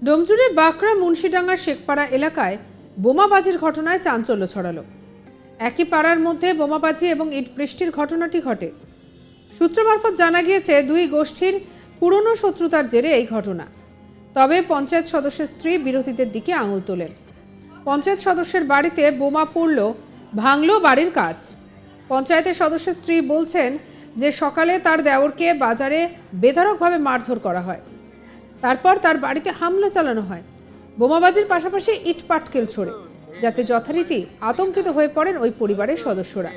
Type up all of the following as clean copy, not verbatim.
ডোমজুড়ে বাঁকড়া মুন্সিডাঙ্গার শেখপাড়া এলাকায় বোমাবাজির ঘটনায় চাঞ্চল্য ছড়ালো। একই পাড়ার মধ্যে বোমাবাজি এবং ইট বৃষ্টির ঘটনাটি ঘটে। সূত্র মারফত জানা গিয়েছে দুই গোষ্ঠীর পুরনো শত্রুতার জেরে এই ঘটনা। তবে পঞ্চায়েত সদস্যের স্ত্রী বিরোধীদের দিকে আঙুল তোলেন। পঞ্চায়েত সদস্যের বাড়িতে বোমা পড়ল, ভাঙলো বাড়ির কাজ। পঞ্চায়েতের সদস্যের স্ত্রী বলছেন যে সকালে তার দেওরকে বাজারে বেধড়কভাবে মারধর করা হয়, তারপর তার বাড়িতে হামলা চালানো হয়। বোমাবাজির পাশাপাশি ইট পাটকেল ছোড়ে, যাতে যথারীতি আতঙ্কিত হয়ে পড়েন ওই পরিবারের সদস্যরা।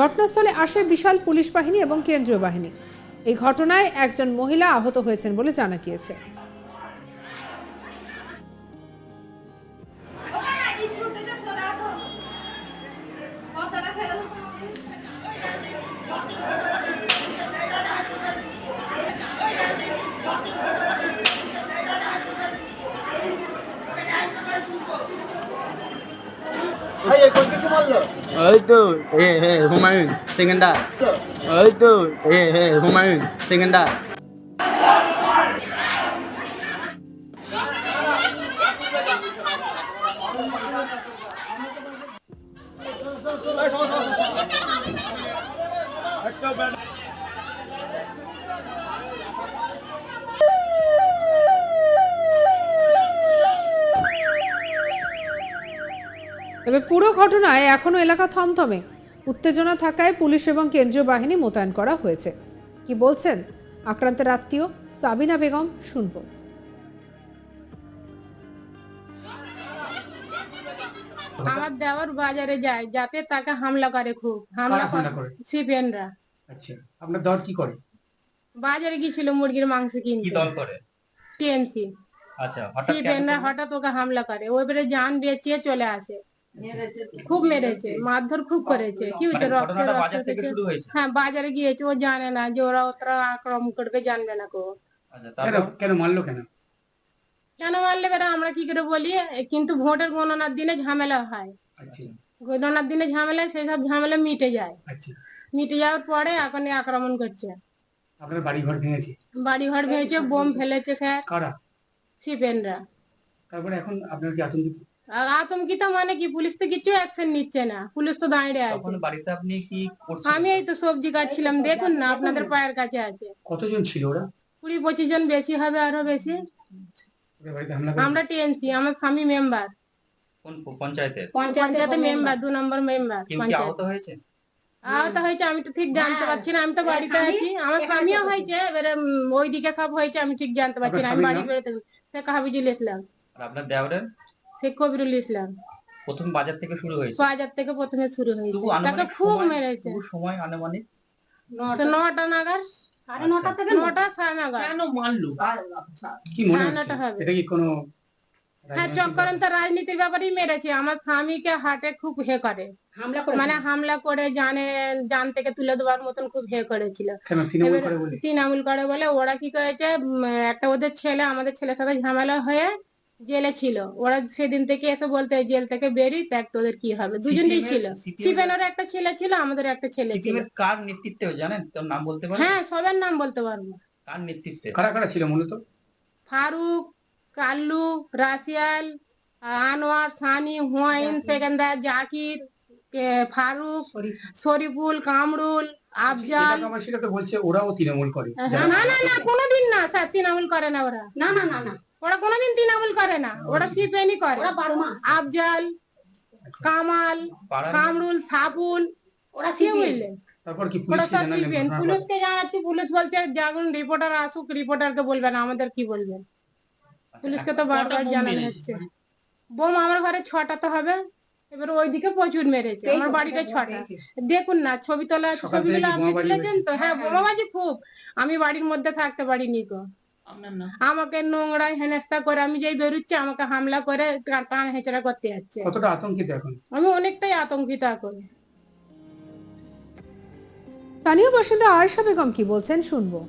ঘটনাস্থলে আসে বিশাল পুলিশ বাহিনী এবং কেন্দ্রীয় বাহিনী। এই ঘটনায় একজন মহিলা আহত হয়েছেন বলে জানা গিয়েছে। ওই তো হুমায়ুন সেকেন্ডার, ওই তো হুমায়ুন সেকেন্ডার। তবে পুরো ঘটনায় এখনো এলাকা থমথমে। উত্তেজনা থাকায় পুলিশ এবং কেন্দ্রীয় বাহিনী মোতায়েন করা হয়েছে। কি বলছেন আক্রান্তের আত্মীয় সাবিনা বেগম, শুনব। আমার দেওর বাজারে যায়, যাতে তাকে হামলা করে, খুব হামলা করে সিপিএনরা। আচ্ছা, আপনার দল কি করে? বাজারে গিয়েছিল মুরগির মাংস কিনতে। কি দল করে? টিএমসি। আচ্ছা, হঠাৎ সিপিএনরা হঠাৎ ওকে হামলা করে, ওইবারে জান বেঁচিয়ে চলে আসে। খুব মেরেছে, মারধর খুব করেছে। কি হয়েছে? রক্তে বাজার থেকে শুরু হয়েছে? হ্যাঁ, বাজারে গিয়েছে, ও জানে না যে ওরা আক্রমণ করবে, জানবে না কো। আচ্ছা, কেন মারলো কেন? কেন মারলে বেরা আমরা কি করে বলি, কিন্তু ভোটের গণনার দিনে ঝামেলা হয়। আচ্ছা গণনার দিনে ঝামেলা, সেই সব ঝামেলা মিটে যায়। আচ্ছা, মিটে যাওয়ার পরে এখন আক্রমণ করছে। আপনার বাড়ি ঘর ভেঙেছে? বাড়ি ঘর ভেঙেছে, বোম ফেলেছে স্যার, কারা? সিপিএনরা। তারপরে এখন আপনার কি আতঙ্কিত? আর আতঙ্কিত মানে কি, পুলিশ তো কিছু অ্যাকশন নিচ্ছে না, পুলিশ তো দাঁড়িয়ে আছে। তখন বাড়িতে আপনি কি করছেন? আমি এই তো সবজি কাটছিলাম, দেখুন না আপনাদের পায়ের কাছে আছে। কতজন ছিল ওরা? 20-25 জন, বেশি হবে, আরো বেশি। ওদের বাড়িতে হামলা করে? আমরা টিএমসি, আমার স্বামী মেম্বার, কোন পঞ্চায়েতের? পঞ্চায়েতের মেম্বার, 2 নম্বর মেম্বার কেউ কি পঞ্চায়েত। আহত হয়েছে? আহত হয়েছে আমি তো ঠিক জানতে পারছি না, আমি তো বাড়িতে আছি। আমার স্বামীও হয়েছে, এবারে ওইদিকে সব হয়েছে, আমি ঠিক জানতে পারছি না। আমি বাড়ি বেরোতে, শেখ হাবিজুল ইসলাম। আর আপনার দেওরের? শেখ কবিরুল ইসলাম। প্রথম বাজার থেকে শুরু হয়েছে? বাজার থেকে প্রথমে শুরু হয়েছে, শুধু তাকে আনুমানিক খুব সময়, মেরেছে। শুধু সময় আনুমানিক 9টা নাগাদ, সাড়ে 9টা থেকে 9টা, সাড়ে 9টা। কেন মারলো? কি মনে সাড়ে 9টা হচ্ছে হবে। এটা কি কোনো হ্যাঁ, চক্রান্ত রাজনীতির ব্যাপারেই মেরেছে। আমার স্বামীকে হাটে খুব হে করে, মানে হামলা করে জান থেকে তুলে দেওয়ার মতন খুব হে করেছিল। কেন তৃণমূল করে বলে? তৃণমূল করে বলে। ওরা কি করেছে, একটা ওদের ছেলে আমাদের ছেলের সাথে ঝামেলা হয়ে জেলে ছিল। ওরা সেদিন থেকে এসে বলতে, জেল থেকে বেরিয়ে দেখ তোদের কি হবে। দুজনেই ছিল, সিপিএনের একটা ছেলে ছিল, আমাদের একটা ছেলে ছিল। সিপিএমের কার নেতৃত্বে জানেন? তোর নাম বলতে পারেন? হ্যাঁ, সবার নাম বলতে পারবো। কার নেতৃত্বে? কারা কারা ছিল মূলত? ফারুক, কাল্লু, রাশিয়াল, আনোয়ার, সানি, হুমায়ুন, সেকেন্দার, জাকির, ফারুক, শরীফুল, কামরুল, আফজাল। এলাকাবাসীরা তো বলছে ওরাও তৃণমূল করে। না না না, কোনোদিন না স্যার, তৃণমূল করে না ওরা। না না না না, ওরা কোনোদিন তৃণমূল করে না, ওরা সিপিএনই করে। আফজাল, কামাল, কামরুল, সাফুল, ওরা কি বুঝলেন? তারপর কি ওরা পুলিশকে সব জানালেন? সিপিএন। পুলিশকে জানাচ্ছি, পুলিশ বলছে যখন রিপোর্টার আসুক, রিপোর্টারকে বলবেন, আমাদের কি বলবেন। পুলিশকে তো বারবার জানানো হচ্ছে। বোম আমার ঘরে 6টা তো হবে, এবার ওইদিকে প্রচুর মেরেছে। আমার বাড়িতে 6টা, দেখুন না ছবি তোলা, ছবিগুলো আপনি তুলেছেন তো। হ্যাঁ, বোমাবাজি খুব। আমি বাড়ির মধ্যে থাকতে পারিনি গো। আমাকে নোংরায় হেনস্থা করে, আমি যেই বেরোচ্ছি আমাকে হামলা করে কান হেঁচড়া করতে যাচ্ছে। কতটা আতঙ্কিত এখন? আমি অনেকটাই আতঙ্কিত এখন। স্থানীয় বাসিন্দা আয়েশা বেগম কি বলছেন, শুনবো।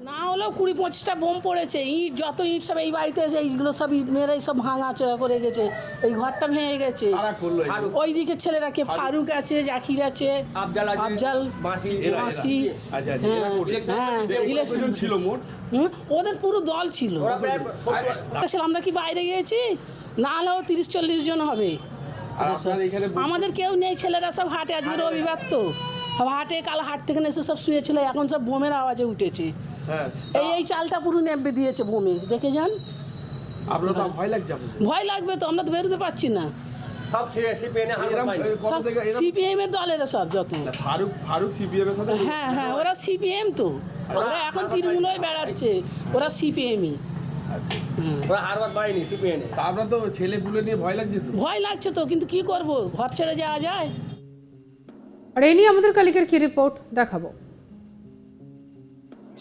না হলে হলেও 20-25টা বোম পড়েছে, ইট যত ইট সব এই বাড়িতে এসে এইগুলো সব ইট মেরে সব ভাঙাচোরা করে গেছে, এই ঘরটা ভেঙে গেছে। ওই দিকের ছেলেরা কে ফারুক আছে, জাকির আছে, আফজাল, মাসি, হ্যাঁ ইলেকশন ছিল মোট। ওদের পুরো দল ছিল। আমরা কি বাইরে গিয়েছি? না হলেও 30-40 জন হবে। আমাদের কেউ নেই, ছেলেরা সব হাটে, আজকে রবিবার তো সব হাটে, কাল হাট থেকে এসে সব শুয়েছিল, এখন সব বোমের আওয়াজে উঠেছে। এই চালটা পুরো নেবে দিয়েছে বোমে, দেখে যান। আপনার তো ভয় লাগছে? ভয় লাগবে তো, আমরা তো বেরোতে পারছি না। সিপিএম এর দলেরা সব যত। ফারুক সিপিএম এর সাথে? হ্যাঁ, ওরা সিপিএম তো, ওরা এখন তৃণমূল হয়ে বেড়াচ্ছে, ওরা সিপিএমই। আপনার তো ছেলে পুলে নিয়ে ভয় লাগছে তো? ভয় লাগছে তো, কিন্তু কি করব, ঘর ছেড়ে যাওয়া যায়? আর এই নিয়ে আমাদের কালিকের কি রিপোর্ট দেখাবো।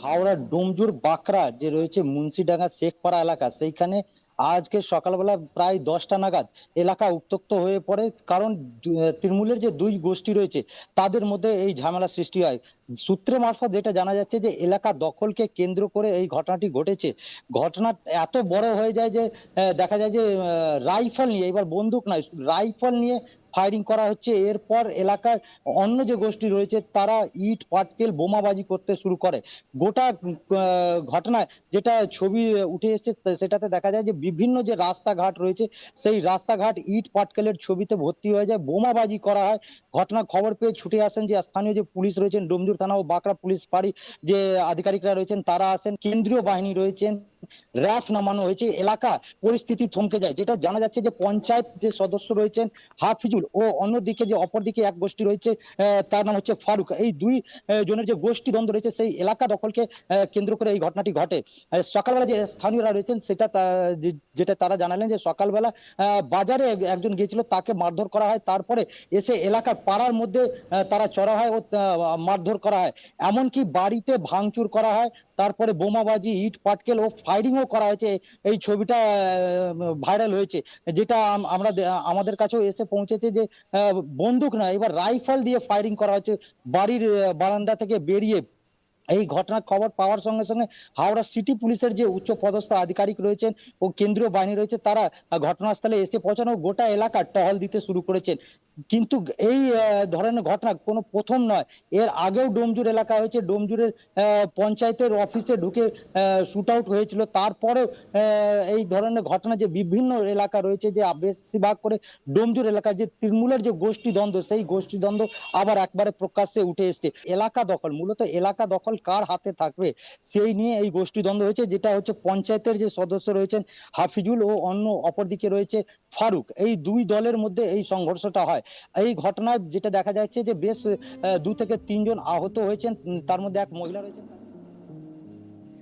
হাওড়ার ডোমজুর বাঁকড়া যে রয়েছে মুন্সিডাঙ্গা শেখপাড়া এলাকা, সেইখানে আজকে সকালবেলা প্রায় 10টা নাগাদ এলাকা উত্তপ্ত হয়ে পড়ে, কারণ তৃণমূলের যে দুই গোষ্ঠী রয়েছে তাদের মধ্যে এই ঝামেলা সৃষ্টি হয়। সূত্রে মারফত যেটা জানা যাচ্ছে যে এলাকা দখলকে কেন্দ্র করে এই ঘটনাটি ঘটেছে। ঘটনা এত বড় হয়ে যায় যে দেখা যায় যে রাইফেল নিয়ে, এবার বন্দুক নয়, রাইফেল নিয়ে ফায়ারিং করা হচ্ছে। এরপর এলাকার অন্য যে গোষ্ঠী রয়েছে তারা ইট পাটকেল বোমাবাজি করতে শুরু করে। গোটা ঘটনায় যেটা ছবি উঠে এসেছে সেটাতে দেখা যায় যে বিভিন্ন যে রাস্তাঘাট রয়েছে সেই রাস্তাঘাট ইট পাটকেলের ছবিতে ভর্তি হয়ে যায়, বোমাবাজি করা হয়। ঘটনা খবর পেয়ে ছুটে আসেন যে স্থানীয় যে পুলিশ রয়েছেন, ডোমজুর থানা ও বাঁকড়া পুলিশ ফাঁড়ি যে আধিকারিকরা রয়েছেন তারা আসেন, কেন্দ্রীয় বাহিনী রয়েছেন, র্যাফ নামানো হয়েছে। এলাকা পরিস্থিতি থমকে যায়। যেটা জানা যাচ্ছে যে পঞ্চায়েত যে সদস্য রয়েছেন হাফিজুল ও অন্যদিকে যে অপরদিকে এক গোষ্ঠী রয়েছে তার নাম হচ্ছে ফারুক, এই দুই জনের যে গোষ্ঠী দ্বন্দ্ব রয়েছে সেই এলাকা দখলকে কেন্দ্র করে এই ঘটনাটি ঘটে। সকালবেলা যে স্থানীয়রা রয়েছেন সেটা যেটা তারা জানালেন যে সকালবেলা বাজারে একজন গিয়েছিল, তাকে মারধর করা হয়, তারপরে এসে এলাকার পাড়ার মধ্যে তারা চড়া হয় ও মারধর করা হয়, এমনকি বাড়িতে ভাঙচুর করা হয়, তারপরে বোমাবাজি, ইট পাটকেল ও ফায়ারিংও করা হয়েছে। এই ছবিটা ভাইরাল হয়েছে, যেটা আমাদের কাছেও এসে পৌঁছেছে যে বন্দুক না, এবার রাইফেল দিয়ে ফায়ারিং করা হয়েছে বাড়ির বারান্দা থেকে বেরিয়ে। এই ঘটনার খবর পাওয়ার সঙ্গে সঙ্গে হাওড়া সিটি পুলিশের যে উচ্চ পদস্থ আধিকারিক রয়েছেন ও কেন্দ্রীয় বাহিনী রয়েছে তারা ঘটনাস্থলে এসে পৌঁছানো, গোটা এলাকা টহল দিতে শুরু করেছেন। কিন্তু এই ধরনের ঘটনা কোনো প্রথম নয়, এর আগেও ডোমজুর এলাকা হয়েছে, ডোমজুরের পঞ্চায়েতের অফিসে ঢুকে শুট আউট হয়েছিল। তারপরেও এই ধরনের ঘটনা যে বিভিন্ন এলাকা রয়েছে, যে বেশিরভাগ করে ডোমজুর এলাকার যে তৃণমূলের যে গোষ্ঠী দ্বন্দ্ব, সেই গোষ্ঠী দ্বন্দ্ব আবার একবারে প্রকাশ্যে উঠে এসছে। এলাকা দখল, মূলত এলাকা দখল কার হাতে থাকবে সেই নিয়ে এই গোষ্ঠী দ্বন্দ্ব হয়েছে। যেটা হচ্ছে পঞ্চায়েতের যে সদস্য রয়েছেন হাফিজুল ও অন্য অপরদিকে রয়েছে ফারুক, এই দুই দলের মধ্যে এই সংঘর্ষটা হয়। এই ঘটনায় যেটা দেখা যাচ্ছে যে বেশ 2 থেকে 3 জন আহত হয়েছেন, তার মধ্যে এক মহিলা রয়েছেন।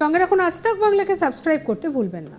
সঙ্গে রাখুন আজ তাক বাংলাকে, সাবস্ক্রাইব করতে ভুলবেন না।